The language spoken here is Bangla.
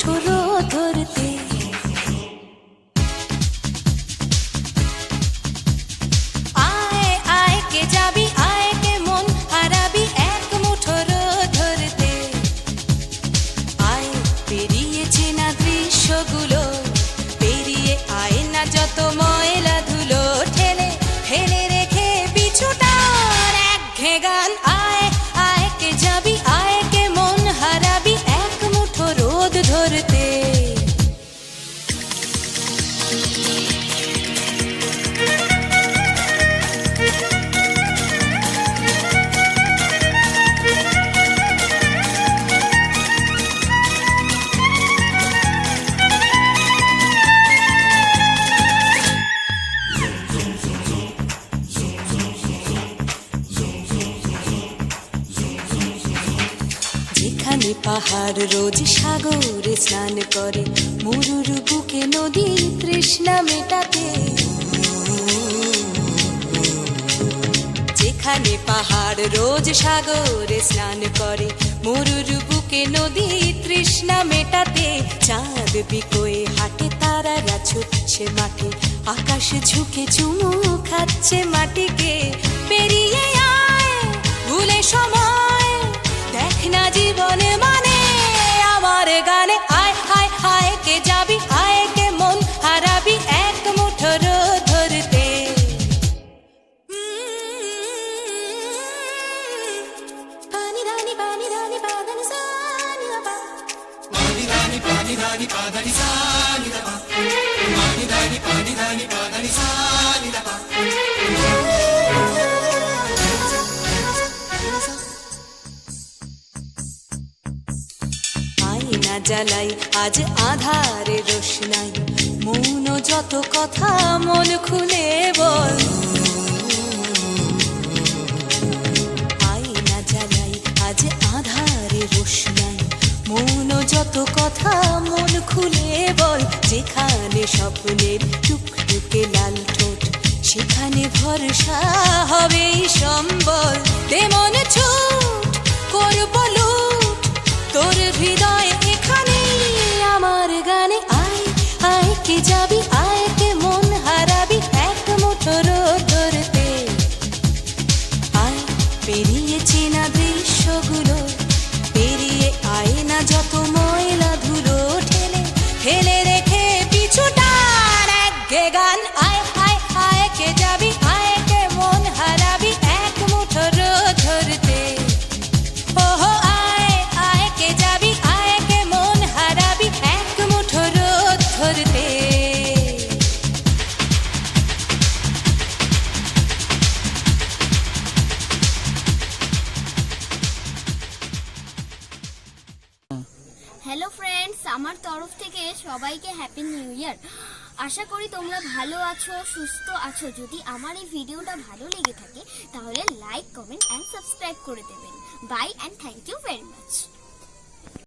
মুঠো রোদ ধরতে। আয় আয় কে যাবি, আয় কে মন হারাবি এক মুঠো রোদ ধরতে। আয় পেরিয়ে চেনা দৃশ্যগুলো, পেরিয়ে আয় না যত ময়লা ধুলো, ঠেলে ফেলে রেখে পিছুটার একঘে গান। আয় আয় কে যাবি, আয় কে মন হারাবি এক মুঠো রোদ ধরতে। যেখানে পাহাড় রোজ সাগরে স্নান করে, মরুর বুকে নদী তৃষ্ণা মেটাতে। যেখানে পাহাড় রোজ সাগরে স্নান করে, মরুর বুকে নদী তৃষ্ণা মেটাতে। চাঁদ বিকোয়ে হাটে, তারারা ছুটছে মাঠে, আকাশ ঝুঁকে চুমু খাচ্ছে মাটিকে। পেরিয়ে আয় ভুলে সময়, দেখ না জীবনে মানে আমার গানে। আয় আয় আয় কে যাবি, আয় কে মন হারাবি এক মুঠো রোদ ধরতে। পানি রানি পানি রানি পাদানি সানি রা পা, পানি রানি পাদানি সানি রা পা, পানি রানি পাদানি সানি রা পা। আয়না জ্বালাই আজ আধারে রোশনাই, মৌন যত কথা মন খুলে বল। আয়না জ্বালাই আজ আধারে রোশনাই, মৌন যত কথা মন খুলে বল। যেখানে স্বপ্নের টুকটুকে লাল ঠোঁট, সেখানে ভরসা হবে সম্বল। তেমন ছুট করব লুট তোর হৃদয় এখানে আমার গানে। আয় আয় কে যাবি, আয় কে মন হারাবি এক মুঠো রোদ ধরতে। আয় পেরিয়ে চেনা দৃশ্যগুলো, পেরিয়ে আয় না যত ময়লা ধুলো, ঠেলে ফেলে রেখে পিছুটার একঘে গান। আয় আয় আয় কে যাবি, আয় কে মন হারাবি এক মুঠো রোদ ধরতে। ওহো আয় আয় কে যাবি, আয় কে মন হারাবি এক মুঠো রোদ ধরতে। হ্যালো ফ্রেন্ডস, আমার তরফ থেকে সবাইকে হ্যাপি নিউ ইয়ার। আশা করি তোমরা ভালো আছো, সুস্থ আছো। যদি আমার এই ভিডিওটা ভালো লেগে থাকে তাহলে লাইক, কমেন্ট অ্যান্ড সাবস্ক্রাইব করে দেবেন। Bye and thank you very much.